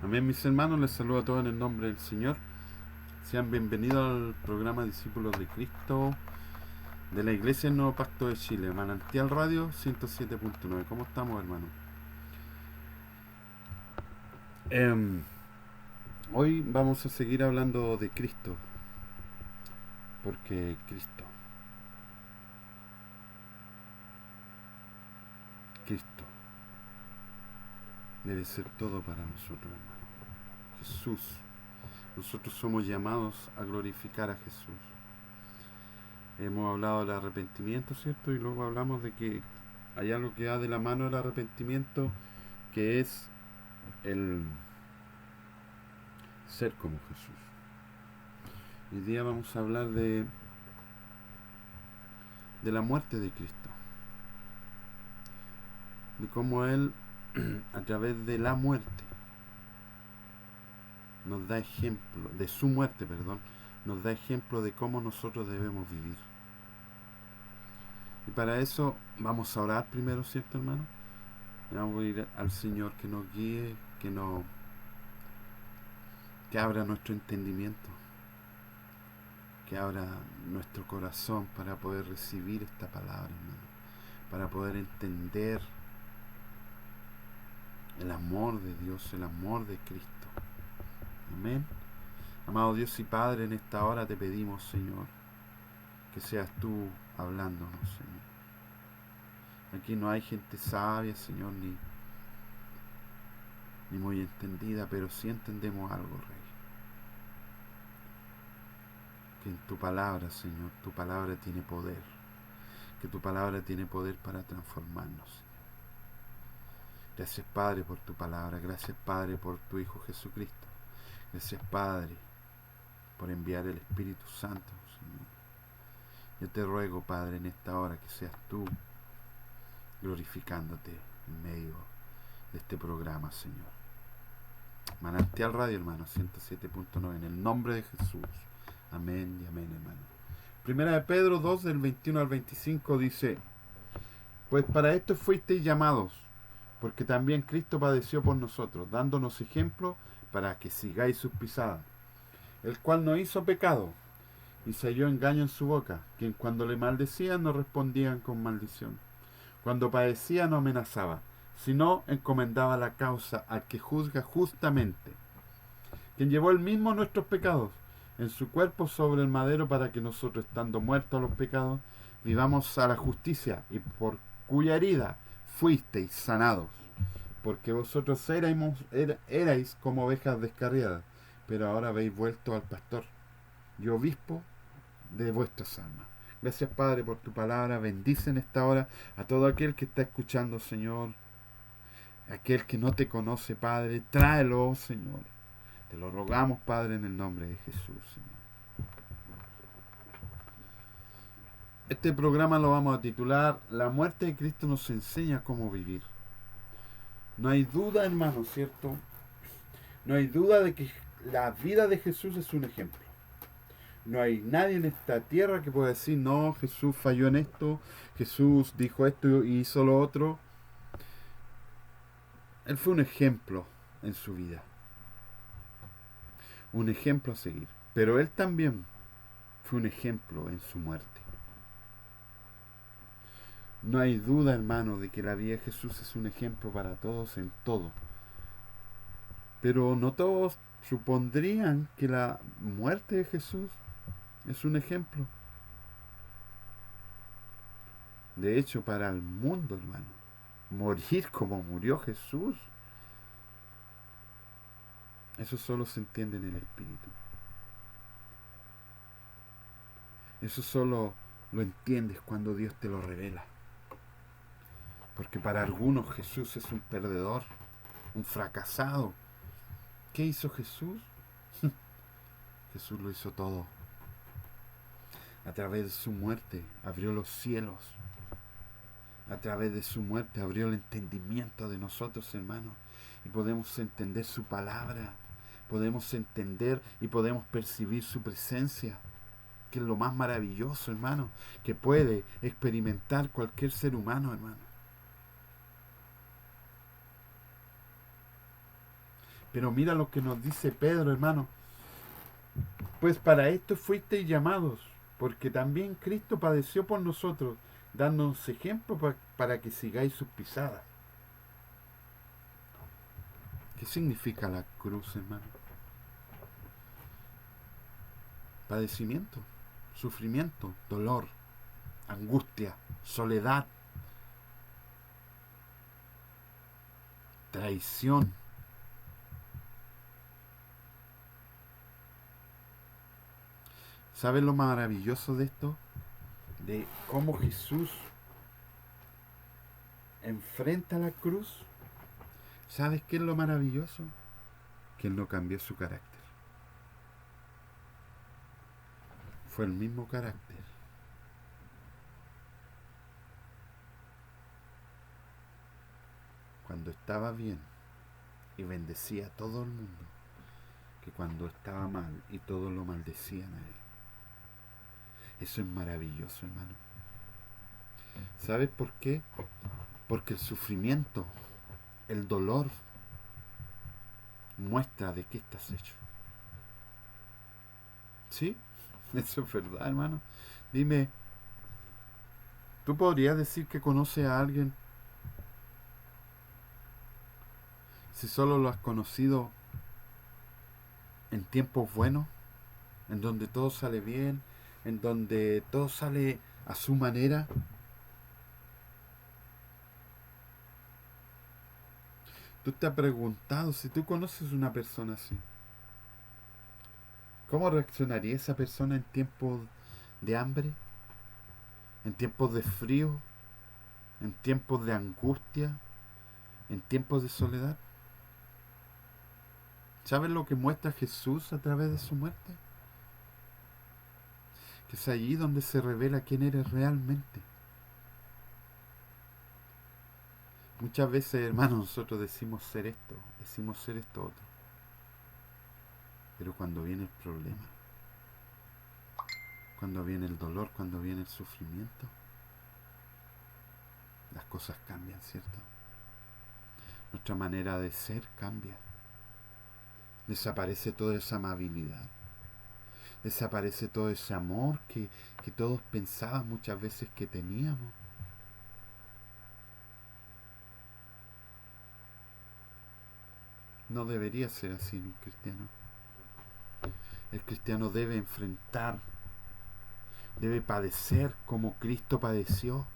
Amén, mis hermanos, les saludo a todos en el nombre del Señor. Sean bienvenidos al programa Discípulos de Cristo de la Iglesia del Nuevo Pacto de Chile, Manantial Radio 107.9. ¿Cómo estamos, hermano? Em, Hoy vamos a seguir hablando de Cristo, porque Cristo debe ser todo para nosotros, hermano. Jesús. Nosotros somos llamados a glorificar a Jesús. Hemos hablado del arrepentimiento, ¿cierto? Y luego hablamos de que hay algo que va de la mano del arrepentimiento, que es el ser como Jesús. Hoy día vamos a hablar de la muerte de Cristo, de cómo Él, a través de la muerte, nos da ejemplo, de su muerte, perdón, nos da ejemplo de cómo nosotros debemos vivir. Y para eso vamos a orar primero, ¿cierto, hermano? Y vamos a ir al Señor que nos guíe, que abra nuestro entendimiento, que abra nuestro corazón para poder recibir esta palabra, hermano, para poder entender el amor de Dios, el amor de Cristo. Amén. Amado Dios y Padre, en esta hora te pedimos, Señor, que seas tú hablándonos, Señor. Aquí no hay gente sabia, Señor, ni muy entendida, pero sí entendemos algo, Rey. Que en tu palabra, Señor, tu palabra tiene poder. Que tu palabra tiene poder para transformarnos. Gracias, Padre, por tu palabra. Gracias, Padre, por tu Hijo Jesucristo. Gracias, Padre, por enviar el Espíritu Santo, Señor. Yo te ruego, Padre, en esta hora que seas tú glorificándote en medio de este programa, Señor. Manantial Radio, hermano, 107.9, en el nombre de Jesús. Amén y amén, hermano. Primera de Pedro 2, del 21 al 25 dice: Pues para esto fuisteis llamados, porque también Cristo padeció por nosotros, dándonos ejemplo para que sigáis sus pisadas, el cual no hizo pecado, y se halló engaño en su boca, quien cuando le maldecían no respondían con maldición. Cuando padecía no amenazaba, sino encomendaba la causa al que juzga justamente, quien llevó él mismo nuestros pecados en su cuerpo sobre el madero, para que nosotros, estando muertos a los pecados, vivamos a la justicia, y por cuya herida fuisteis sanados. Porque vosotros erais como ovejas descarriadas, pero ahora habéis vuelto al pastor y obispo de vuestras almas. Gracias, Padre, por tu palabra. Bendice en esta hora a todo aquel que está escuchando, Señor. Aquel que no te conoce, Padre, tráelo, Señor. Te lo rogamos, Padre, en el nombre de Jesús, Señor. Este programa lo vamos a titular La muerte de Cristo nos enseña cómo vivir. No hay duda, hermano, ¿cierto? No hay duda de que la vida de Jesús es un ejemplo. No hay nadie en esta tierra que pueda decir: no, Jesús falló en esto, Jesús dijo esto y hizo lo otro. Él fue un ejemplo en su vida, un ejemplo a seguir. Pero Él también fue un ejemplo en su muerte. No hay duda, hermano, de que la vida de Jesús es un ejemplo para todos en todo. Pero no todos supondrían que la muerte de Jesús es un ejemplo. De hecho, para el mundo, hermano, morir como murió Jesús, eso solo se entiende en el Espíritu. Eso solo lo entiendes cuando Dios te lo revela. Porque para algunos Jesús es un perdedor, un fracasado. ¿Qué hizo Jesús? Jesús lo hizo todo. A través de su muerte abrió los cielos. A través de su muerte abrió el entendimiento de nosotros, hermanos. Y podemos entender su palabra. Podemos entender y podemos percibir su presencia, que es lo más maravilloso, hermano, que puede experimentar cualquier ser humano, hermano. Pero mira lo que nos dice Pedro, hermano. Pues para esto fuisteis llamados, porque también Cristo padeció por nosotros, dándonos ejemplo para que sigáis sus pisadas. ¿Qué significa la cruz, hermano? Padecimiento, sufrimiento, dolor, angustia, soledad, traición. ¿Sabes lo maravilloso de esto? De cómo Jesús enfrenta la cruz. ¿Sabes qué es lo maravilloso? Que Él no cambió su carácter. Fue el mismo carácter. Cuando estaba bien y bendecía a todo el mundo, que cuando estaba mal y todos lo maldecían a Él. Eso es maravilloso, hermano. ¿Sabes por qué? Porque el sufrimiento, el dolor, muestra de qué estás hecho. ¿Sí? Eso es verdad, hermano. Dime, ¿tú podrías decir que conoces a alguien si solo lo has conocido en tiempos buenos, en donde todo sale bien, en donde todo sale a su manera? ¿Tú te has preguntado si tú conoces una persona así? ¿Cómo reaccionaría esa persona en tiempos de hambre? ¿En tiempos de frío? ¿En tiempos de angustia? ¿En tiempos de soledad? ¿Sabes lo que muestra Jesús a través de su muerte? Que es allí donde se revela quién eres realmente. Muchas veces, hermanos, nosotros decimos ser esto otro. Pero cuando viene el problema, cuando viene el dolor, cuando viene el sufrimiento, las cosas cambian, ¿cierto? Nuestra manera de ser cambia. Desaparece toda esa amabilidad. Desaparece todo ese amor que todos pensaban muchas veces que teníamos. No debería ser así en un cristiano. El cristiano debe enfrentar, debe padecer como Cristo padeció.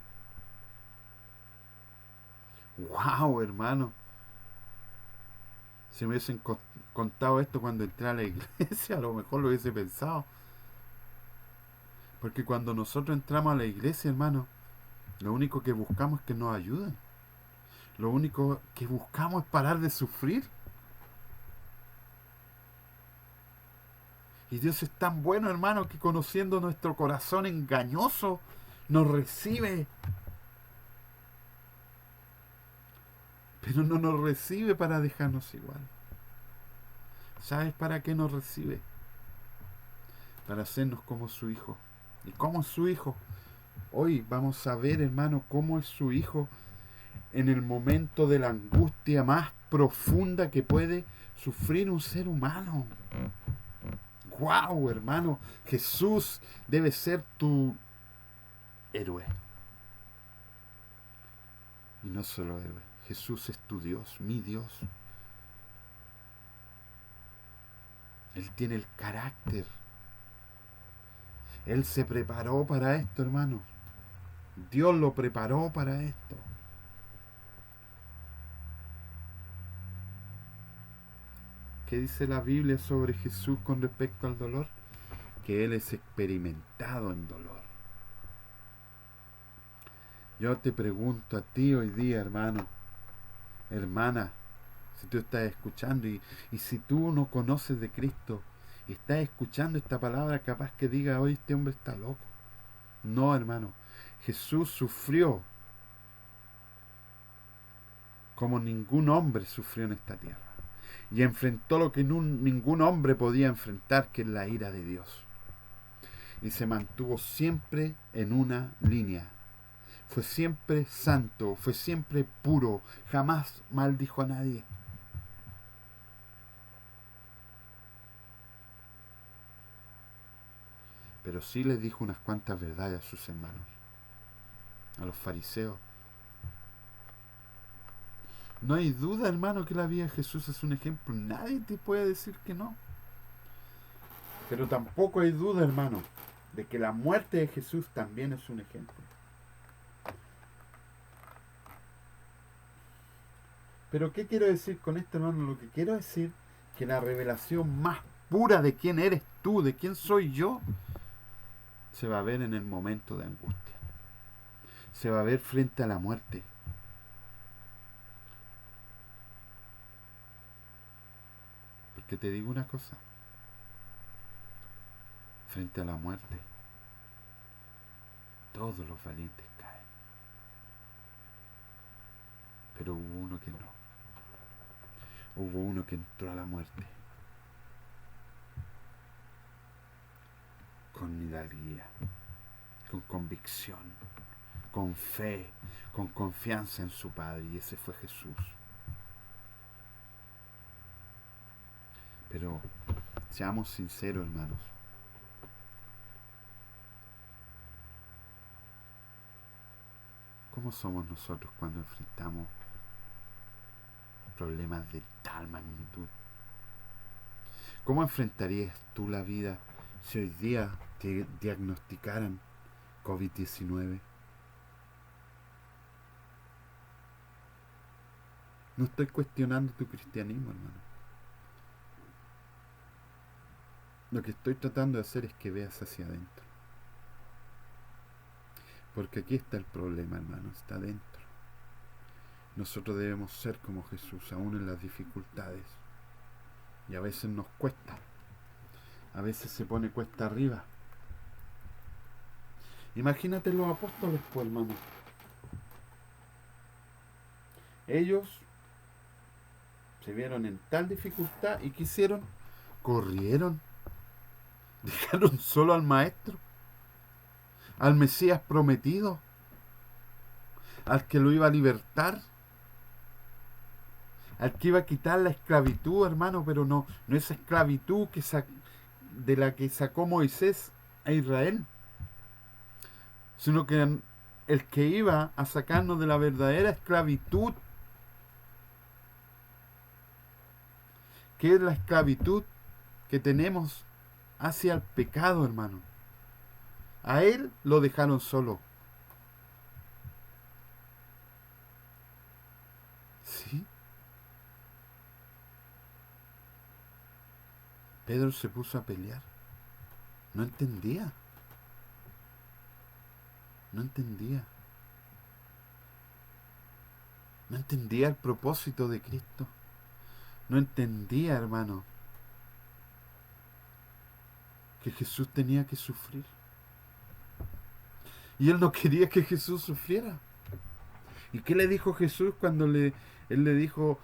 ¡Wow, hermano! Si me hubiesen contado esto cuando entré a la iglesia, a lo mejor lo hubiese pensado. Porque cuando nosotros entramos a la iglesia, hermano, lo único que buscamos es que nos ayuden. Lo único que buscamos es parar de sufrir. Y Dios es tan bueno, hermano, que conociendo nuestro corazón engañoso, nos recibe. Pero no nos recibe para dejarnos igual. ¿Sabes para qué nos recibe? Para hacernos como su hijo. ¿Y cómo es su hijo? Hoy vamos a ver, hermano, cómo es su hijo en el momento de la angustia más profunda que puede sufrir un ser humano. ¡Guau, hermano! Jesús debe ser tu héroe. Y no solo héroe. Jesús es tu Dios, mi Dios. Él tiene el carácter. Él se preparó para esto, hermano. Dios lo preparó para esto. ¿Qué dice la Biblia sobre Jesús con respecto al dolor? Que Él es experimentado en dolor. Yo te pregunto a ti hoy día, hermano, hermana, si tú estás escuchando y si tú no conoces de Cristo y estás escuchando esta palabra, capaz que diga, hoy este hombre está loco. No, hermano, Jesús sufrió como ningún hombre sufrió en esta tierra. Y enfrentó lo que ningún hombre podía enfrentar, que es la ira de Dios. Y se mantuvo siempre en una línea. Fue siempre santo, fue siempre puro, jamás maldijo a nadie. pero sí les dijo unas cuantas verdades a sus hermanos, a los fariseos. No hay duda, hermano, que la vida de Jesús es un ejemplo. Nadie te puede decir que no. Pero tampoco hay duda, hermano, de que la muerte de Jesús también es un ejemplo. Pero ¿qué quiero decir con esto, hermano? Lo que quiero decir es que la revelación más pura de quién eres tú, de quién soy yo, se va a ver en el momento de angustia. Se va a ver frente a la muerte. Porque te digo una cosa. Frente a la muerte, todos los valientes caen. Pero hubo uno que no. Hubo uno que entró a la muerte con hidalguía, con convicción, con fe, con confianza en su Padre, y ese fue Jesús. Pero seamos sinceros, hermanos. ¿Cómo somos nosotros cuando enfrentamos problemas de tal magnitud? ¿Cómo enfrentarías tú la vida si hoy día te diagnosticaran COVID-19? No estoy cuestionando tu cristianismo, hermano. Lo que estoy tratando de hacer es que veas hacia adentro. Porque aquí está el problema, hermano, está dentro. Nosotros debemos ser como Jesús, aún en las dificultades. Y a veces nos cuesta. A veces se pone cuesta arriba. Imagínate los apóstoles, pues, hermano. Ellos se vieron en tal dificultad y ¿qué hicieron? Corrieron. Dejaron solo al maestro, al Mesías prometido, al que lo iba a libertar, al que iba a quitar la esclavitud, hermano, pero no esa esclavitud de la que sacó Moisés a Israel, sino que el que iba a sacarnos de la verdadera esclavitud, que es la esclavitud que tenemos hacia el pecado, hermano. A él lo dejaron solo. ¿Sí? Pedro se puso a pelear. No entendía. No entendía. No entendía el propósito de Cristo. No entendía, hermano, que Jesús tenía que sufrir. Y él no quería que Jesús sufriera. ¿Y qué le dijo Jesús cuando él le dijo,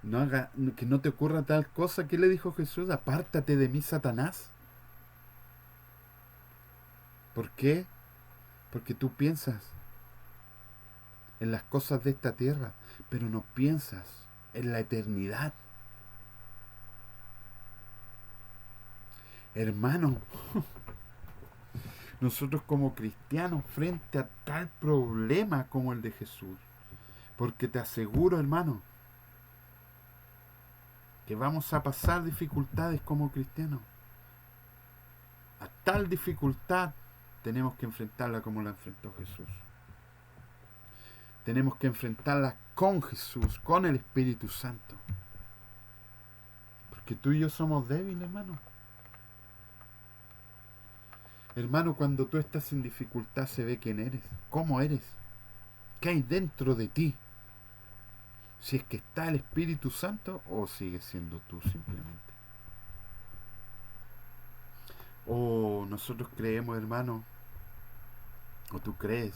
que no te ocurra tal cosa? ¿Qué le dijo Jesús? Apártate de mí, Satanás. ¿Por qué? Porque tú piensas en las cosas de esta tierra, pero no piensas en la eternidad. Hermano, nosotros como cristianos frente a tal problema como el de Jesús, porque te aseguro, hermano, que vamos a pasar dificultades como cristianos. A tal dificultad tenemos que enfrentarla como la enfrentó Jesús. Tenemos que enfrentarla con Jesús, con el Espíritu Santo. Porque tú y yo somos débiles, hermano. Hermano, cuando tú estás en dificultad se ve quién eres, cómo eres, qué hay dentro de ti. Si es que está el Espíritu Santo o sigues siendo tú simplemente. O nosotros creemos, hermano, o tú crees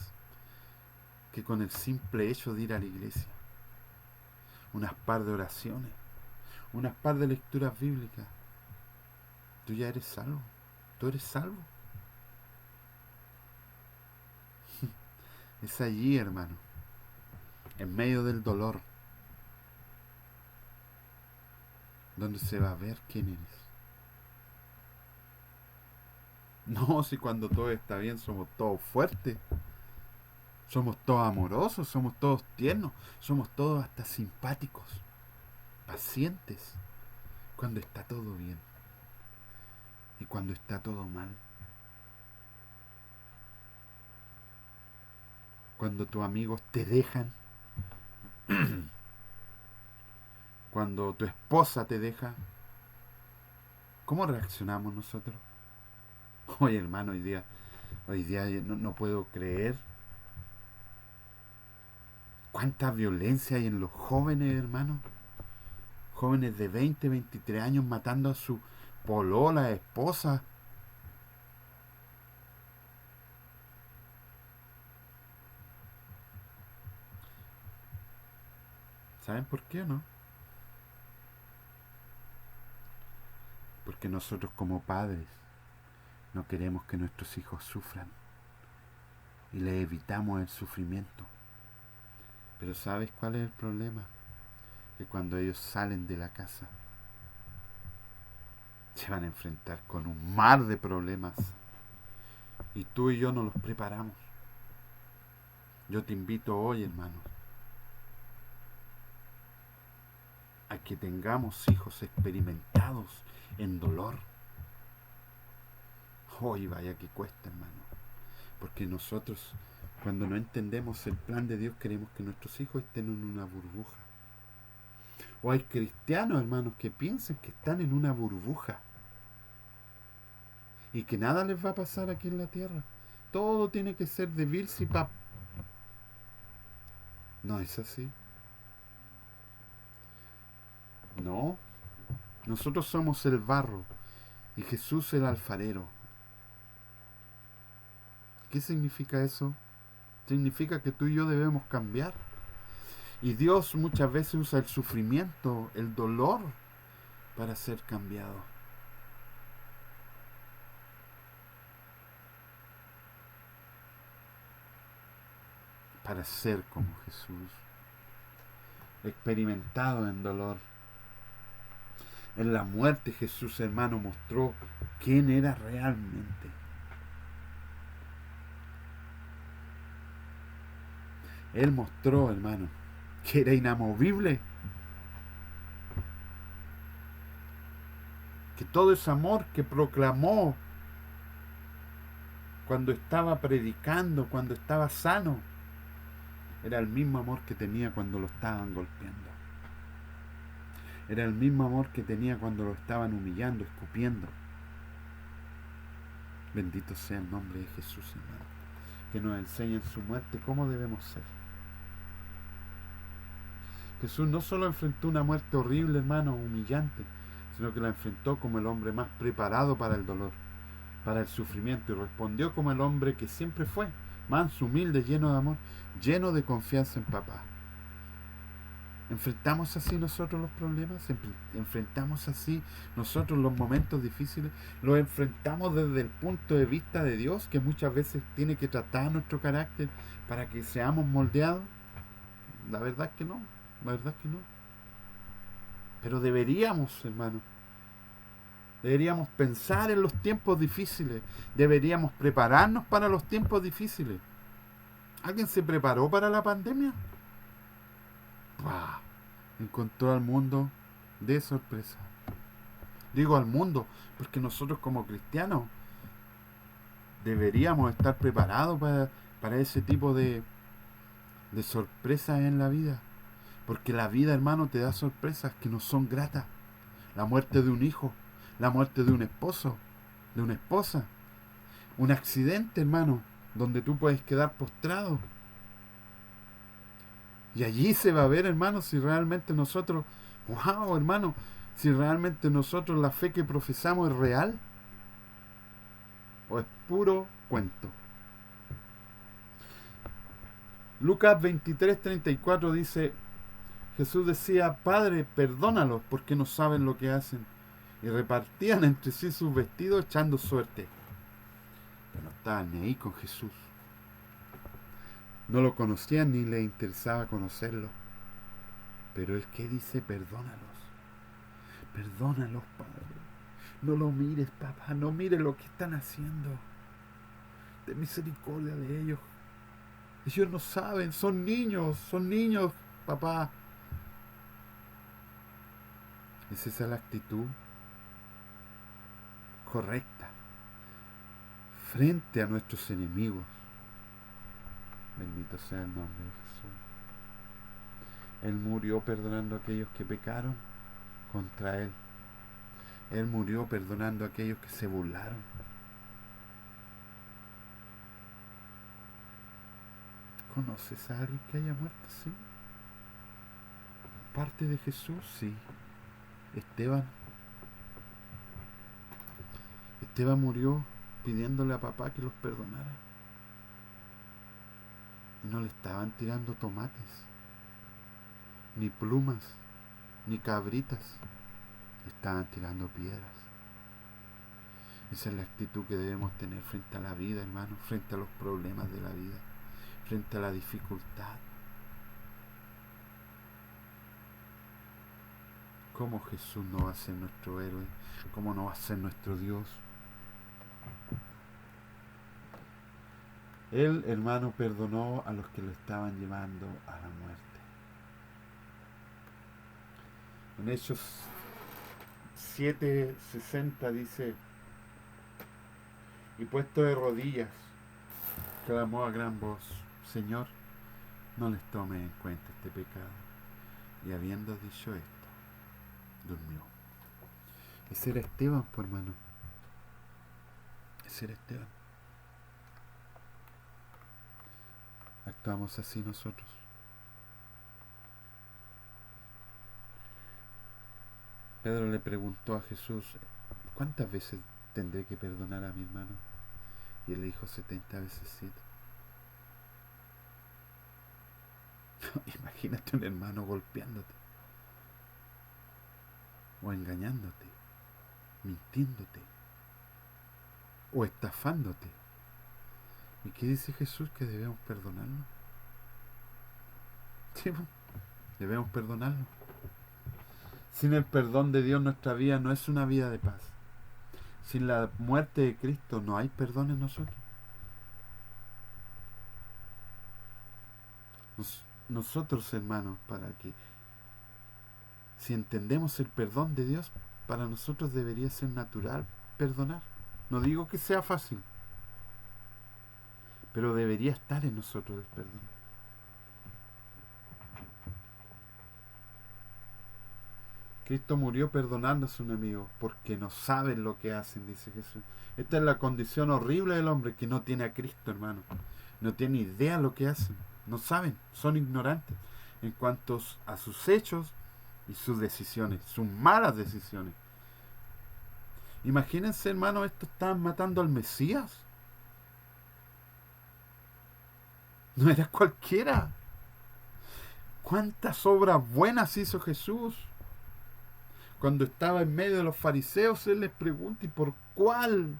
que con el simple hecho de ir a la iglesia, unas par de oraciones, unas par de lecturas bíblicas, tú ya eres salvo. Tú eres salvo. Es allí, hermano, en medio del dolor, donde se va a ver quién eres. No, si cuando todo está bien somos todos fuertes, somos todos amorosos, somos todos tiernos, somos todos hasta simpáticos, pacientes, cuando está todo bien y cuando está todo mal. Cuando tus amigos te dejan, cuando tu esposa te deja, ¿cómo reaccionamos nosotros? Oye, hermano, hoy día no puedo creer cuánta violencia hay en los jóvenes, hermano. Jóvenes de 20, 23 años matando a su polola, esposa. ¿Saben por qué o no? Porque nosotros como padres no queremos que nuestros hijos sufran y les evitamos el sufrimiento. Pero ¿sabes cuál es el problema? Que cuando ellos salen de la casa se van a enfrentar con un mar de problemas y tú y yo no los preparamos. Yo te invito hoy, hermano, a que tengamos hijos experimentados en dolor. Hoy vaya que cuesta, hermano. Porque nosotros, cuando no entendemos el plan de Dios, queremos que nuestros hijos estén en una burbuja. O hay cristianos, hermanos, que piensan que están en una burbuja y que nada les va a pasar aquí en la tierra. Todo tiene que ser de Bills y Pap. No es así. No. Nosotros somos el barro y Jesús el alfarero. ¿Qué significa eso? Significa que tú y yo debemos cambiar. Y Dios muchas veces usa el sufrimiento, el dolor, para ser cambiado. Para ser como Jesús. Experimentado en dolor. En la muerte Jesús, hermano, mostró quién era realmente. Él mostró, hermano, que era inamovible. Que todo ese amor que proclamó cuando estaba predicando, cuando estaba sano, era el mismo amor que tenía cuando lo estaban golpeando. Era el mismo amor que tenía cuando lo estaban humillando, escupiendo. Bendito sea el nombre de Jesús, hermano. Que nos enseñe en su muerte cómo debemos ser. Jesús no solo enfrentó una muerte horrible, hermano, humillante, sino que la enfrentó como el hombre más preparado para el dolor, para el sufrimiento, y respondió como el hombre que siempre fue, manso, humilde, lleno de amor, lleno de confianza en papá. ¿Enfrentamos así nosotros los problemas? ¿Enfrentamos así nosotros los momentos difíciles? ¿Los enfrentamos desde el punto de vista de Dios, que muchas veces tiene que tratar nuestro carácter para que seamos moldeados? La verdad es que no, la verdad es que no. Pero deberíamos, hermano, deberíamos pensar en los tiempos difíciles, deberíamos prepararnos para los tiempos difíciles. ¿Alguien se preparó para la pandemia? ¡Pah! Encontró al mundo de sorpresa. Digo al mundo, porque nosotros como cristianos deberíamos estar preparados para ese tipo de sorpresas en la vida. Porque la vida, hermano, te da sorpresas que no son gratas. La muerte de un hijo, la muerte de un esposo, de una esposa, un accidente, hermano, donde tú puedes quedar postrado. Y allí se va a ver, hermano, si realmente nosotros, wow, hermano, si realmente nosotros la fe que profesamos es real o es puro cuento. Lucas 23:34 dice, Jesús decía, Padre, perdónalos porque no saben lo que hacen. Y repartían entre sí sus vestidos echando suerte. Pero no estaban ni ahí con Jesús. No lo conocían ni les interesaba conocerlo. Pero Él que dice, perdónalos. Perdónalos, Padre. No lo mires, papá, no mires lo que están haciendo. Ten misericordia de ellos. Ellos no saben, son niños, papá. ¿Es esa la actitud correcta frente a nuestros enemigos? Bendito sea el nombre de Jesús. Él murió perdonando a aquellos que pecaron contra Él. Él murió perdonando a aquellos que se burlaron. ¿Conoces a alguien que haya muerto? Sí. ¿Parte de Jesús? Sí. Esteban. Esteban murió pidiéndole a papá que los perdonara. Y no le estaban tirando tomates, ni plumas, ni cabritas. Le estaban tirando piedras. Esa es la actitud que debemos tener frente a la vida, hermano, frente a los problemas de la vida, frente a la dificultad. ¿Cómo Jesús no va a ser nuestro héroe? ¿Cómo no va a ser nuestro Dios? Él, hermano, perdonó a los que lo estaban llevando a la muerte. En Hechos 7:60 dice: y puesto de rodillas, clamó a gran voz: Señor, no les tome en cuenta este pecado. Y habiendo dicho esto, durmió. Ese era Esteban, pues, hermano. Ese era Esteban. Actuamos así nosotros. Pedro le preguntó a Jesús: ¿cuántas veces tendré que perdonar a mi hermano? Y él le dijo: 70 veces 7. Imagínate un hermano golpeándote, o engañándote, mintiéndote, o estafándote. ¿Y qué dice Jesús? Que debemos perdonarlo. Sí, debemos perdonarlo. Sin el perdón de Dios, nuestra vida no es una vida de paz. Sin la muerte de Cristo no hay perdón en nosotros. Nosotros, hermanos, para que, si entendemos el perdón de Dios, para nosotros debería ser natural perdonar. No digo que sea fácil, pero debería estar en nosotros el perdón. Cristo murió perdonando a sus enemigos porque no saben lo que hacen, dice Jesús. Esta es la condición horrible del hombre, que no tiene a Cristo, hermano. No tiene idea de lo que hacen. No saben, son ignorantes en cuanto a sus hechos y sus decisiones, sus malas decisiones. Imagínense, hermano, estos estaban matando al Mesías. No era cualquiera. ¿Cuántas obras buenas hizo Jesús? Cuando estaba en medio de los fariseos, Él les pregunta: ¿y por cuál?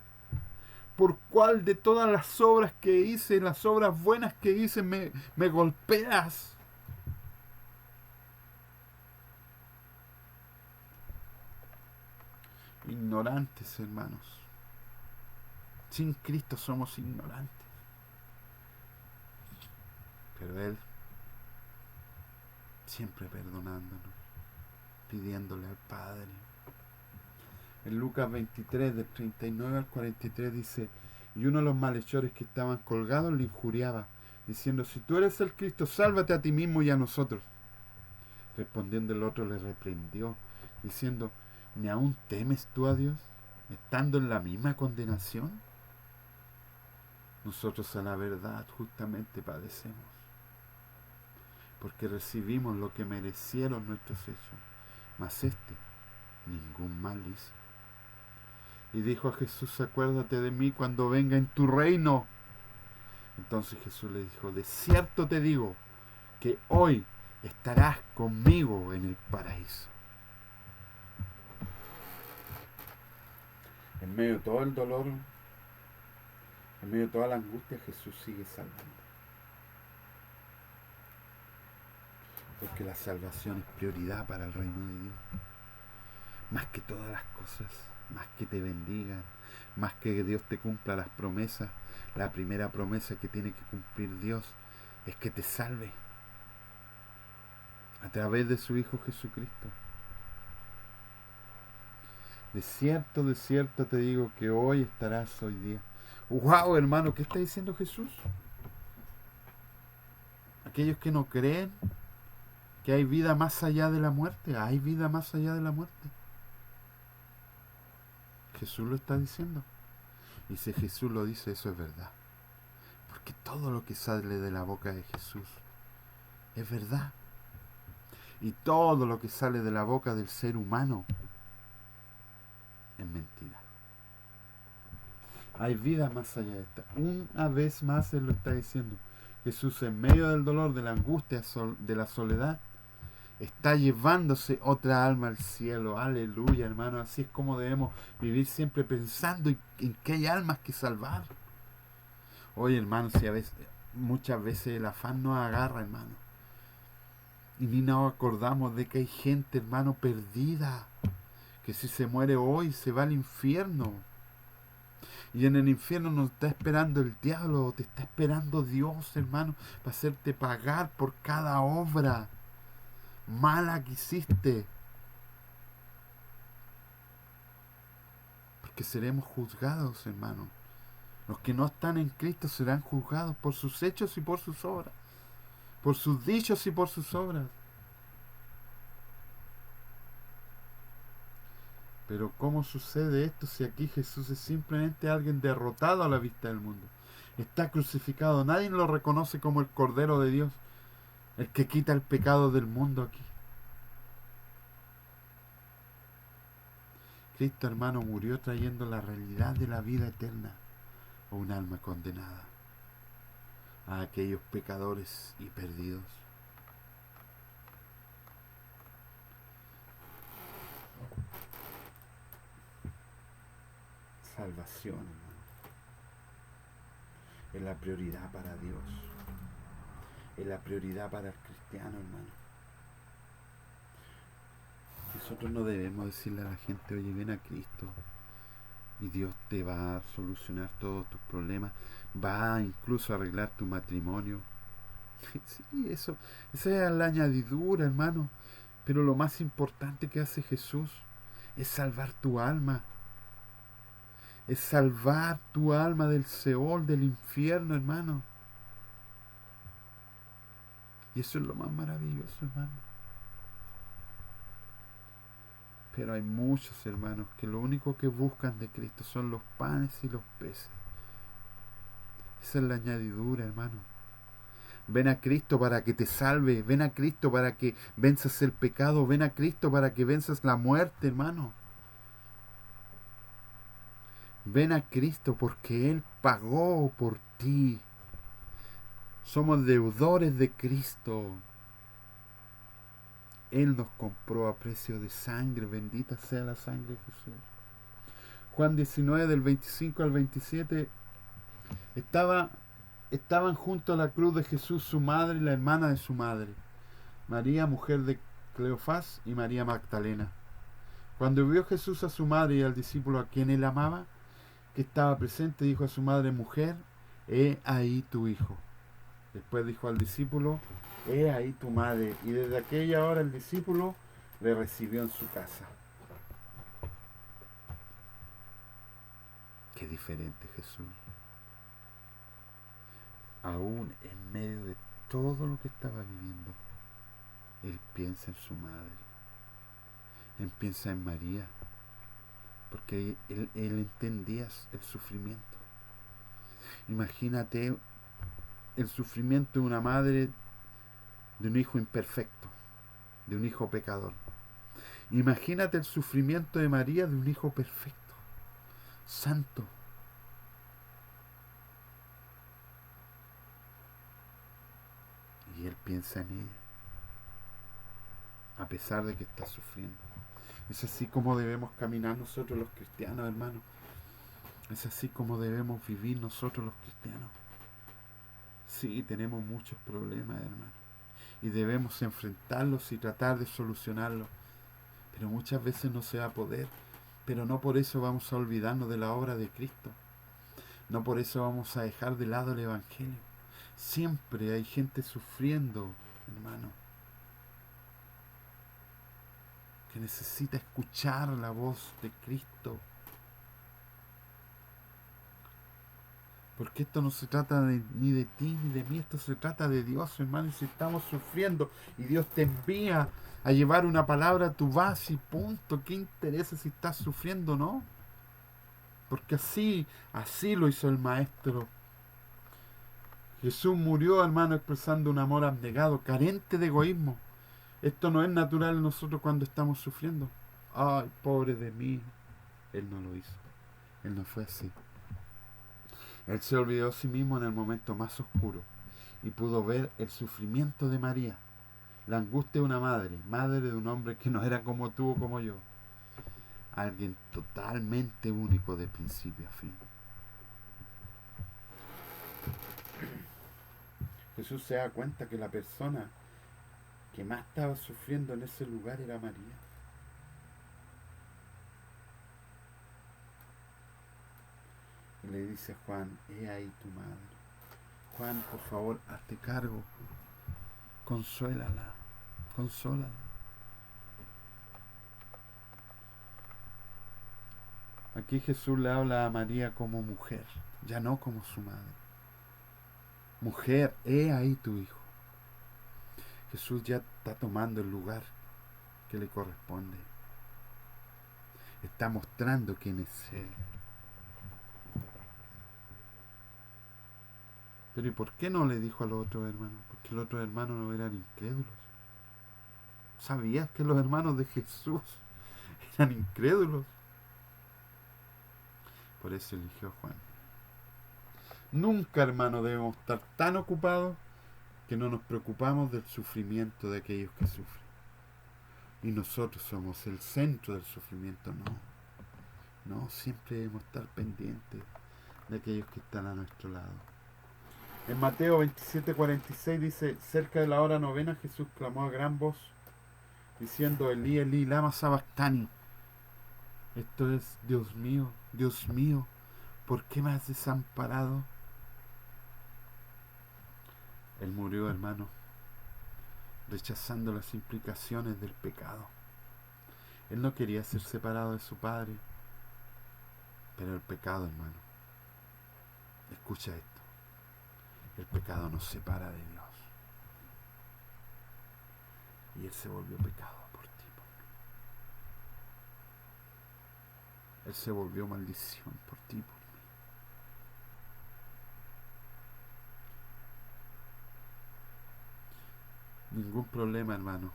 ¿Por cuál de todas las obras que hice, las obras buenas que hice, me golpeas? Ignorantes, hermanos. Sin Cristo somos ignorantes. Pero Él, siempre perdonándonos, pidiéndole al Padre. En Lucas 23, del 39 al 43 dice: y uno de los malhechores que estaban colgados le injuriaba, diciendo: si tú eres el Cristo, sálvate a ti mismo y a nosotros. Respondiendo el otro le reprendió, diciendo: ¿ni aún temes tú a Dios, estando en la misma condenación? Nosotros, a la verdad, justamente padecemos, porque recibimos lo que merecieron nuestros hechos, mas ningún mal hizo. Y dijo a Jesús: acuérdate de mí cuando venga en tu reino. Entonces Jesús le dijo: de cierto te digo que hoy estarás conmigo en el paraíso. En medio de todo el dolor, en medio de toda la angustia, Jesús sigue salvando. Porque la salvación es prioridad para el reino de Dios, más que todas las cosas. más que te bendigan, más que Dios te cumpla las promesas. La primera promesa que tiene que cumplir Dios es que te salve a través de su Hijo Jesucristo. De cierto te digo que hoy estarás hoy día. ¡Wow, hermano! ¿Qué está diciendo Jesús? Aquellos que no creen que hay vida más allá de la muerte, hay vida más allá de la muerte. Jesús lo está diciendo. Y si Jesús lo dice, eso es verdad. Porque todo lo que sale de la boca de Jesús es verdad. Y todo lo que sale de la boca del ser humano es mentira. Hay vida más allá de esta. Una vez más Él lo está diciendo. Jesús, en medio del dolor, de la angustia, de la soledad, está llevándose otra alma al cielo. Aleluya, hermano. Así es como debemos vivir siempre pensando en que hay almas que salvar. Oye, hermano, si a veces, muchas veces el afán nos agarra, hermano, y ni nos acordamos de que hay gente, hermano, perdida, que si se muere hoy se va al infierno. Y en el infierno no está esperando el diablo, te está esperando Dios, hermano, para hacerte pagar por cada obra mala que hiciste. Porque seremos juzgados, hermano. Los que no están en Cristo serán juzgados por sus hechos y por sus obras, por sus dichos y por sus obras. Pero ¿cómo sucede esto si aquí Jesús es simplemente alguien derrotado a la vista del mundo? Está crucificado, nadie lo reconoce como el Cordero de Dios, el que quita el pecado del mundo aquí. Cristo, hermano, murió trayendo la realidad de la vida eterna a un alma condenada, a aquellos pecadores y perdidos. Salvación, hermano, es la prioridad para Dios, es la prioridad para el cristiano, hermano. Nosotros no debemos decirle a la gente, oye, ven a Cristo y Dios te va a solucionar todos tus problemas, va incluso a arreglar tu matrimonio. Sí, esa es la añadidura, hermano. Pero lo más importante que hace Jesús es salvar tu alma. Es salvar tu alma del Seol, del infierno, hermano. Y eso es lo más maravilloso, hermano. Pero hay muchos hermanos que lo único que buscan de Cristo son los panes y los peces. Esa es la añadidura, hermano. Ven a Cristo para que te salve. Ven a Cristo para que venzas el pecado. Ven a Cristo para que venzas la muerte, hermano. Ven a Cristo porque Él pagó por ti. Somos deudores de Cristo. Él nos compró a precio de sangre. Bendita sea la sangre de Jesús. Juan 19 del 25 al 27. Estaban junto a la cruz de Jesús su madre y la hermana de su madre, María, mujer de Cleofás, y María Magdalena. Cuando vio Jesús a su madre y al discípulo a quien él amaba, que estaba presente, dijo a su madre: mujer, he ahí tu hijo. Después dijo al discípulo: he ahí tu madre. Y desde aquella hora el discípulo le recibió en su casa. Qué diferente Jesús. Aún en medio de todo lo que estaba viviendo, Él piensa en su madre. Él piensa en María. Porque él entendía el sufrimiento. Imagínate el sufrimiento de una madre de un hijo imperfecto, de un hijo pecador. Imagínate el sufrimiento de María de un hijo perfecto, santo. Y Él piensa en ella, a pesar de que está sufriendo. Es así como debemos caminar nosotros los cristianos, hermanos. Es así como debemos vivir nosotros los cristianos. Sí, tenemos muchos problemas, hermano, y debemos enfrentarlos y tratar de solucionarlos. Pero muchas veces no se va a poder, Pero no por eso vamos a olvidarnos de la obra de Cristo. No por eso vamos a dejar de lado el Evangelio. Siempre hay gente sufriendo, hermano, que necesita escuchar la voz de Cristo. Porque esto no se trata ni de ti ni de mí, esto se trata de Dios, hermano. Y si estamos sufriendo y Dios te envía a llevar una palabra, tú vas y punto. ¿Qué interesa si estás sufriendo o no? Porque así lo hizo el Maestro. Jesús murió, hermano, expresando un amor abnegado, carente de egoísmo. Esto no es natural en nosotros cuando estamos sufriendo. Ay, pobre de mí. Él no lo hizo. Él no fue así. Él se olvidó a sí mismo en el momento más oscuro y pudo ver el sufrimiento de María, la angustia de una madre, madre de un hombre que no era como tú o como yo. Alguien totalmente único de principio a fin. Jesús se da cuenta que la persona que más estaba sufriendo en ese lugar era María. Y le dice a Juan, he ahí tu madre. Juan, por favor, hazte cargo. Consuélala. Consólala. Aquí Jesús le habla a María como mujer, ya no como su madre. Mujer, he ahí tu hijo. Jesús ya está tomando el lugar que le corresponde. Está mostrando quién es Él. Pero ¿y por qué no le dijo a los otros hermanos? Porque los otros hermanos no eran incrédulos. ¿Sabías que los hermanos de Jesús eran incrédulos? Por eso eligió a Juan. Nunca, hermano, debemos estar tan ocupados que no nos preocupamos del sufrimiento de aquellos que sufren. Y nosotros somos el centro del sufrimiento, no. No, siempre debemos estar pendientes de aquellos que están a nuestro lado. En Mateo 27:46 dice, cerca de la hora novena Jesús clamó a gran voz, diciendo, Elí, Elí, lama sabactani. Esto es, Dios mío, ¿por qué me has desamparado? Él murió, hermano, rechazando las implicaciones del pecado. Él no quería ser separado de su Padre, pero el pecado, hermano, escucha esto, el pecado nos separa de Dios. Y Él se volvió pecado por ti, por mí. Él se volvió maldición por ti, por mí. Ningún problema, hermano,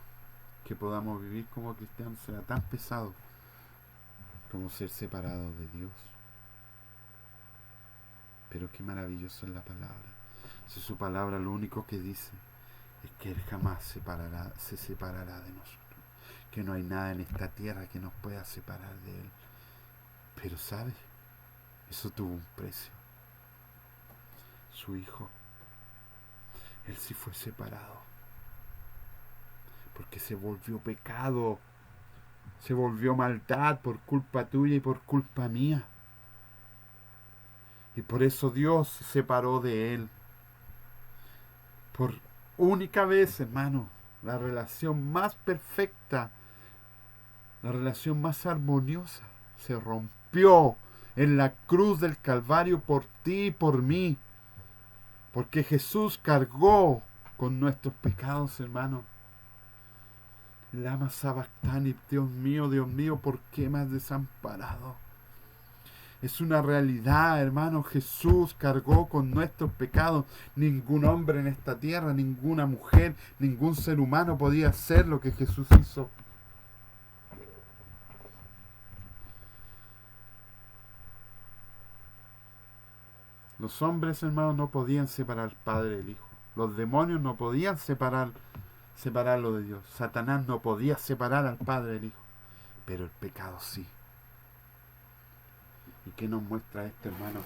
que podamos vivir como cristianos será tan pesado como ser separados de Dios. Pero qué maravilloso es la palabra. Si su palabra lo único que dice es que Él jamás se separará de nosotros. Que no hay nada en esta tierra que nos pueda separar de Él. Pero ¿sabes? Eso tuvo un precio. Su Hijo. Él sí fue separado. Porque se volvió pecado. Se volvió maldad por culpa tuya y por culpa mía. Y por eso Dios se separó de Él. Por única vez, hermano, la relación más perfecta, la relación más armoniosa, se rompió en la cruz del Calvario por ti y por mí. Porque Jesús cargó con nuestros pecados, hermano. Lama sabactani, Dios mío, ¿por qué me has desamparado? Es una realidad, hermano. Jesús cargó con nuestros pecados. Ningún hombre en esta tierra, ninguna mujer, ningún ser humano podía hacer lo que Jesús hizo. Los hombres, hermanos, no podían separar al Padre del Hijo. Los demonios no podían separarlo de Dios. Satanás no podía separar al Padre del Hijo. Pero el pecado sí. ¿Y qué nos muestra esto, hermano?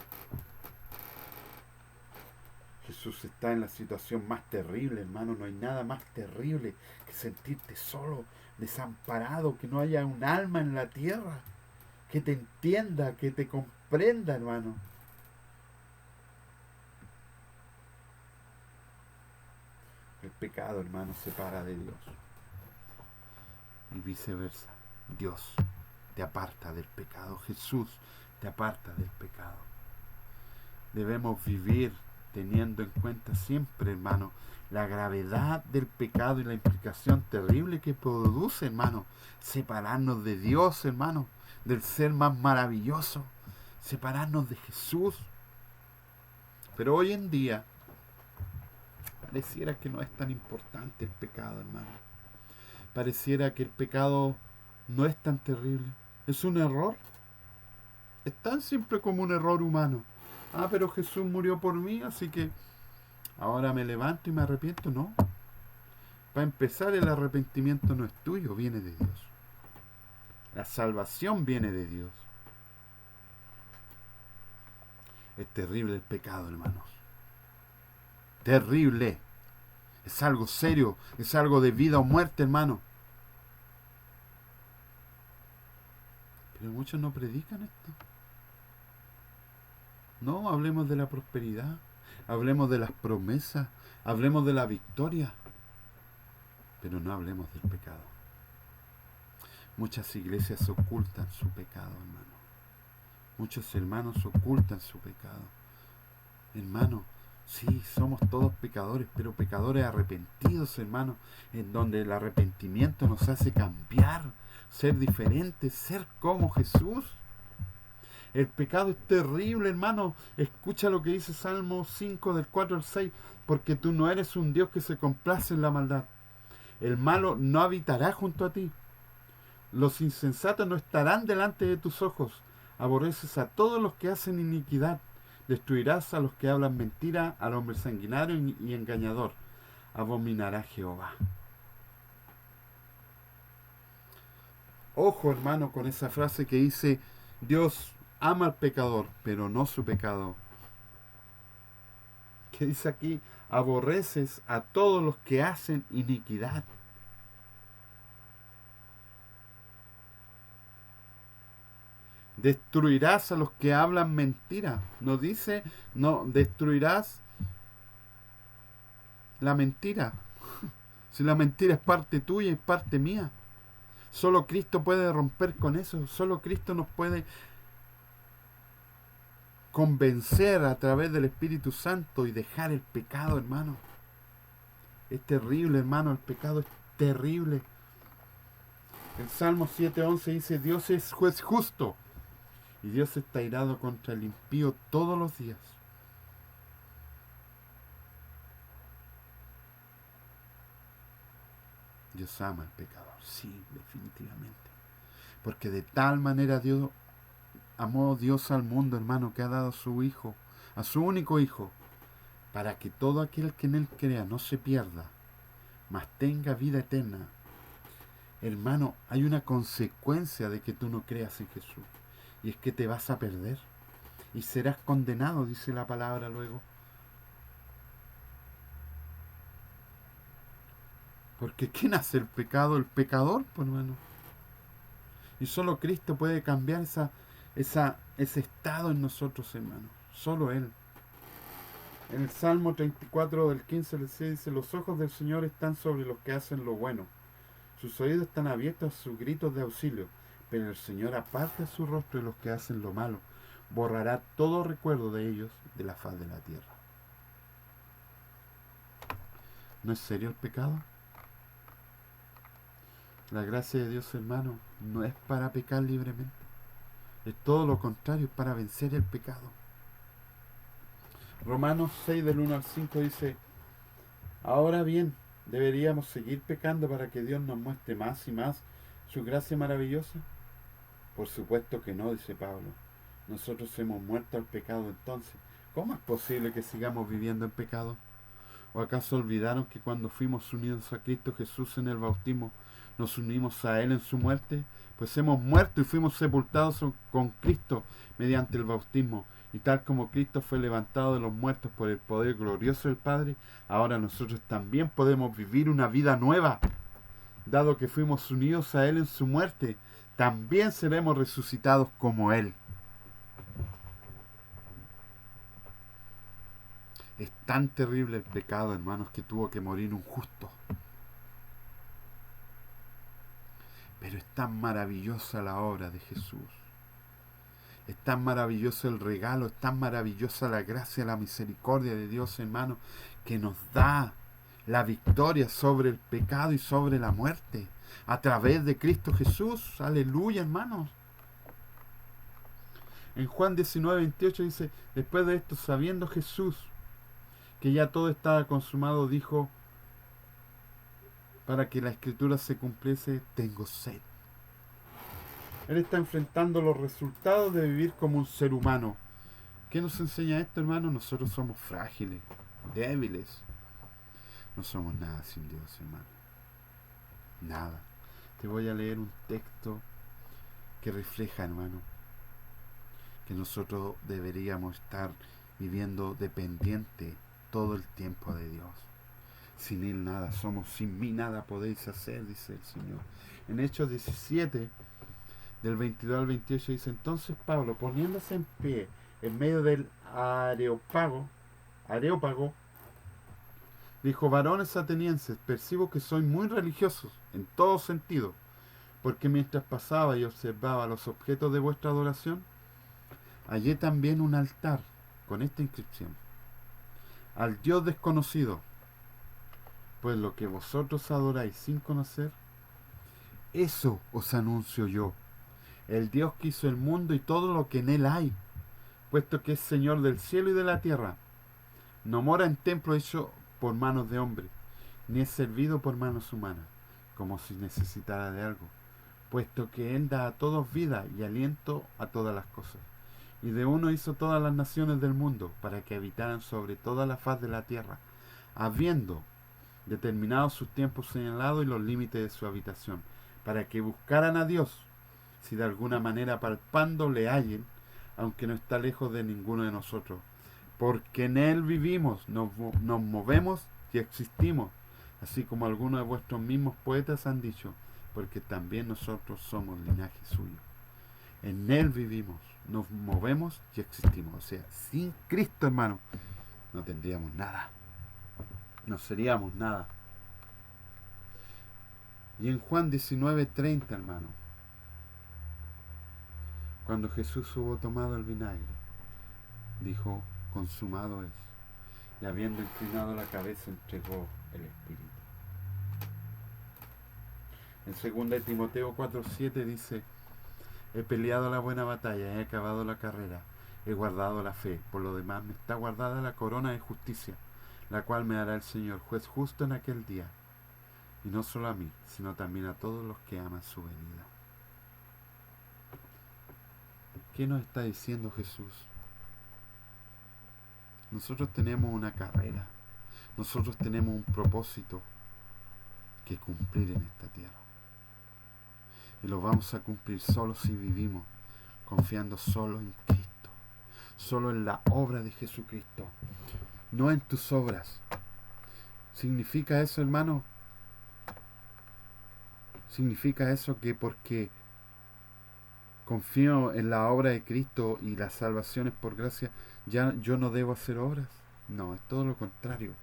Jesús está en la situación más terrible, hermano. No hay nada más terrible que sentirte solo, desamparado, que no haya un alma en la tierra. que te entienda, que te comprenda, hermano. El pecado, hermano, separa de Dios. Y viceversa. Dios te aparta del pecado. Jesús te aparta del pecado. Debemos vivir teniendo en cuenta siempre, hermano, la gravedad del pecado y la implicación terrible que produce, hermano, separarnos de Dios, hermano, del ser más maravilloso, separarnos de Jesús. Pero hoy en día pareciera que no es tan importante el pecado, hermano. Pareciera que el pecado no es tan terrible. Es un error. Es tan simple como un error humano. Ah, pero Jesús murió por mí, así que ahora me levanto y me arrepiento. No. Para empezar, el arrepentimiento no es tuyo, viene de Dios. La salvación viene de Dios. Es terrible el pecado, hermanos. Terrible. Es algo serio, es algo de vida o muerte, hermano. Pero muchos no predican esto. No, hablemos de la prosperidad, hablemos de las promesas, hablemos de la victoria, pero no hablemos del pecado. Muchas iglesias ocultan su pecado, hermano. Muchos hermanos ocultan su pecado. Hermano, sí, somos todos pecadores, pero pecadores arrepentidos, hermano, en donde el arrepentimiento nos hace cambiar, ser diferentes, ser como Jesús. El pecado es terrible, hermano. Escucha lo que dice Salmo 5, del 4 al 6. Porque tú no eres un Dios que se complace en la maldad. El malo no habitará junto a ti. Los insensatos no estarán delante de tus ojos. Aborreces a todos los que hacen iniquidad. Destruirás a los que hablan mentira, al hombre sanguinario y engañador. Abominará Jehová. Ojo, hermano, con esa frase que dice: Dios ama al pecador, pero no su pecado. ¿Qué dice aquí? Aborreces a todos los que hacen iniquidad. Destruirás a los que hablan mentira. No dice, no, destruirás la mentira. Si la mentira es parte tuya y parte mía. Solo Cristo puede romper con eso. Solo Cristo nos puede convencer a través del Espíritu Santo y dejar el pecado, hermano. Es terrible, hermano, el pecado es terrible. El Salmo 7:11 dice: Dios es juez justo y Dios está airado contra el impío todos los días. Dios ama al pecador, sí, definitivamente. Porque de tal manera amó Dios al mundo, hermano, que ha dado a su Hijo, a su único Hijo, para que todo aquel que en Él crea no se pierda, mas tenga vida eterna. Hermano, hay una consecuencia de que tú no creas en Jesús, y es que te vas a perder, y serás condenado, dice la palabra luego. Porque ¿quién hace el pecado? El pecador, pues, hermano. Y solo Cristo puede cambiar ese estado en nosotros, hermano. Solo Él. En el Salmo 34, del 15 al 16 dice: los ojos del Señor están sobre los que hacen lo bueno. Sus oídos están abiertos a sus gritos de auxilio. Pero el Señor aparta su rostro de los que hacen lo malo. Borrará todo recuerdo de ellos de la faz de la tierra. ¿No es serio el pecado? La gracia de Dios, hermano, no es para pecar libremente. Es todo lo contrario, es para vencer el pecado. Romanos 6, del 1 al 5 dice: ahora bien, ¿deberíamos seguir pecando para que Dios nos muestre más y más su gracia maravillosa? Por supuesto que no, dice Pablo. Nosotros hemos muerto al pecado entonces. ¿Cómo es posible que sigamos viviendo en pecado? ¿O acaso olvidaron que cuando fuimos unidos a Cristo Jesús en el bautismo, nos unimos a Él en su muerte? Pues hemos muerto y fuimos sepultados con Cristo mediante el bautismo. Y tal como Cristo fue levantado de los muertos por el poder glorioso del Padre, ahora nosotros también podemos vivir una vida nueva, dado que fuimos unidos a Él en su muerte. también seremos resucitados como Él. Es tan terrible el pecado, hermanos, que tuvo que morir un justo. Pero es tan maravillosa la obra de Jesús. Es tan maravilloso el regalo, es tan maravillosa la gracia, la misericordia de Dios, hermano, que nos da la victoria sobre el pecado y sobre la muerte a través de Cristo Jesús. Aleluya, hermanos. En Juan 19:28 dice: después de esto, sabiendo Jesús que ya todo estaba consumado, dijo, para que la escritura se cumpliese: tengo sed. Él está enfrentando los resultados de vivir como un ser humano. ¿Qué nos enseña esto, hermano? Nosotros somos frágiles, débiles. No somos nada sin Dios, hermano. Nada. Te voy a leer un texto que refleja, hermano, que nosotros deberíamos estar viviendo dependiente todo el tiempo de Dios. Sin Él nada somos, sin mí nada podéis hacer, dice el Señor. En Hechos 17, del 22 al 28 dice: entonces Pablo, poniéndose en pie en medio del Areópago, dijo: varones atenienses, percibo que sois muy religiosos en todo sentido, porque mientras pasaba y observaba los objetos de vuestra adoración, hallé también un altar con esta inscripción: al Dios desconocido. Pues lo que vosotros adoráis sin conocer, eso os anuncio yo, el Dios que hizo el mundo y todo lo que en él hay, puesto que es Señor del cielo y de la tierra. No mora en templo hecho por manos de hombre, ni es servido por manos humanas, como si necesitara de algo, puesto que Él da a todos vida y aliento a todas las cosas. Y de uno hizo todas las naciones del mundo, para que habitaran sobre toda la faz de la tierra, habiendo determinado sus tiempos señalados y los límites de su habitación, para que buscaran a Dios, si de alguna manera palpando le hallen, aunque no está lejos de ninguno de nosotros. Porque en Él vivimos, nos movemos y existimos, así como algunos de vuestros mismos poetas han dicho, porque también nosotros somos linaje suyo. En Él vivimos, nos movemos y existimos. O sea, sin Cristo, hermano, no tendríamos nada. No seríamos nada. Y en Juan 19:30, hermano, cuando Jesús hubo tomado el vinagre, dijo: consumado es. Y habiendo inclinado la cabeza, entregó el Espíritu. En 2 Timoteo 4:7 dice: he peleado la buena batalla, he acabado la carrera, he guardado la fe. Por lo demás me está guardada la corona de justicia, la cual me dará el Señor, juez justo en aquel día. Y no solo a mí, sino también a todos los que aman su venida. ¿Qué nos está diciendo Jesús? Nosotros tenemos una carrera. Nosotros tenemos un propósito que cumplir en esta tierra. Y lo vamos a cumplir solo si vivimos confiando solo en Cristo, solo en la obra de Jesucristo, no en tus obras. ¿Significa eso, hermano? ¿Significa eso que porque confío en la obra de Cristo y la salvación es por gracia, ya yo no debo hacer obras? No, es todo lo contrario.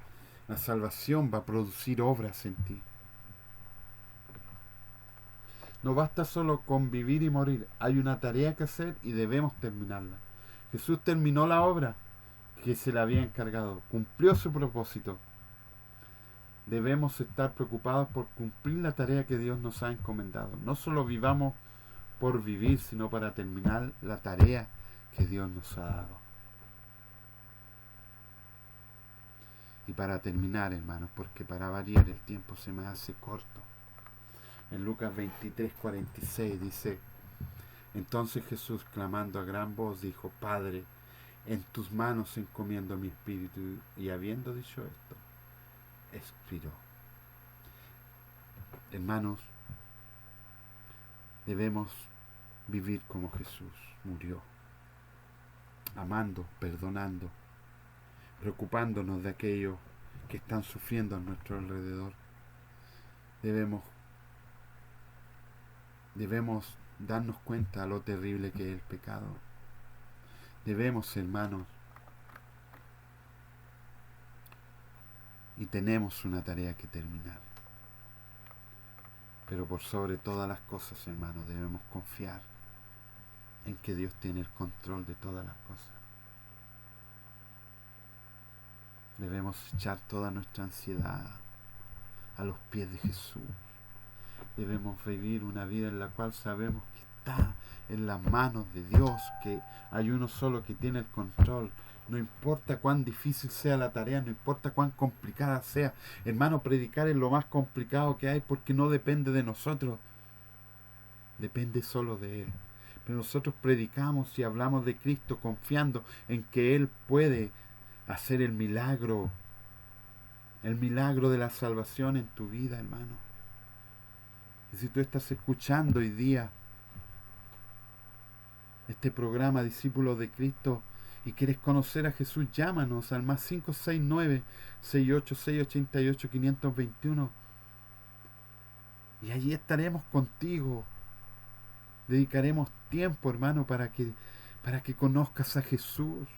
La salvación va a producir obras en ti. No basta solo con vivir y morir. Hay una tarea que hacer y debemos terminarla. Jesús terminó la obra que se le había encargado. Cumplió su propósito. Debemos estar preocupados por cumplir la tarea que Dios nos ha encomendado. No solo vivamos por vivir, sino para terminar la tarea que Dios nos ha dado. Y para terminar, hermanos, porque para variar el tiempo se me hace corto. En Lucas 23:46 dice: entonces Jesús, clamando a gran voz, dijo: Padre, en tus manos encomiendo mi espíritu. Y habiendo dicho esto, expiró. Hermanos, debemos vivir como Jesús murió, amando, perdonando, preocupándonos de aquellos que están sufriendo a nuestro alrededor. Debemos darnos cuenta de lo terrible que es el pecado. Debemos, hermanos, y tenemos una tarea que terminar. Pero por sobre todas las cosas, hermanos, debemos confiar en que Dios tiene el control de todas las cosas. Debemos echar toda nuestra ansiedad a los pies de Jesús. Debemos vivir una vida en la cual sabemos que está en las manos de Dios, que hay uno solo que tiene el control. No importa cuán difícil sea la tarea, no importa cuán complicada sea. Hermano, predicar es lo más complicado que hay porque no depende de nosotros. Depende solo de Él. Pero nosotros predicamos y hablamos de Cristo confiando en que Él puede hacer el milagro de la salvación en tu vida, hermano. Y si tú estás escuchando hoy día este programa Discípulos de Cristo y quieres conocer a Jesús, llámanos al más 569-686-88-521 y allí estaremos contigo. Dedicaremos tiempo, hermano, para que conozcas a Jesús,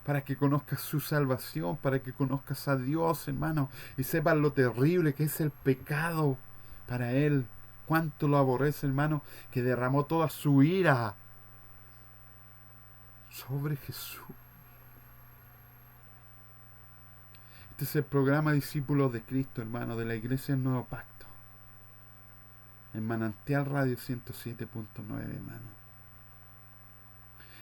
para que conozcas su salvación, para que conozcas a Dios, hermano, y sepas lo terrible que es el pecado para Él. Cuánto lo aborrece, hermano, que derramó toda su ira sobre Jesús. Este es el programa Discípulos de Cristo, hermano, de la Iglesia del Nuevo Pacto, en Manantial Radio 107.9, hermano.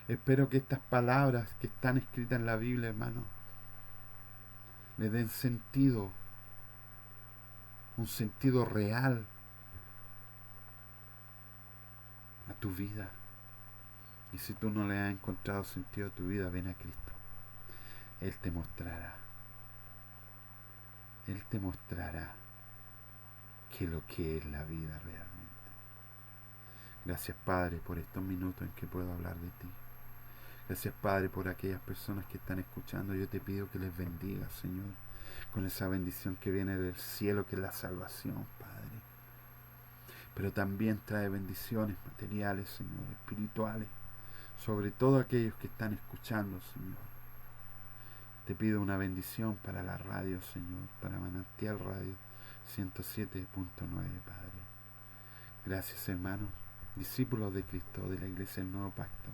Espero que estas palabras que están escritas en la Biblia, hermano, le den sentido, un sentido real a tu vida. Y si tú no le has encontrado sentido a tu vida, ven a Cristo. Él te mostrará. Él te mostrará qué es lo que es la vida realmente. Gracias, Padre, por estos minutos en que puedo hablar de ti. Gracias, Padre, por aquellas personas que están escuchando. Yo te pido que les bendiga, Señor, con esa bendición que viene del cielo, que es la salvación, Padre. Pero también trae bendiciones materiales, Señor, espirituales, sobre todo aquellos que están escuchando, Señor. Te pido una bendición para la radio, Señor, para Manantial Radio 107.9, Padre. Gracias, hermanos, discípulos de Cristo, de la Iglesia del Nuevo Pacto,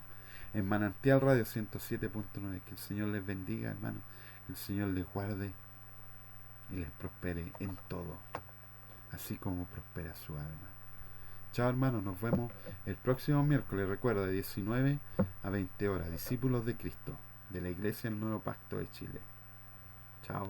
en Manantial Radio 107.9. Que el Señor les bendiga, hermano, que el Señor les guarde y les prospere en todo, así como prospera su alma. Chao, hermanos, nos vemos el próximo miércoles, recuerda, de 19 a 20 horas, discípulos de Cristo, de la Iglesia del Nuevo Pacto de Chile. Chao.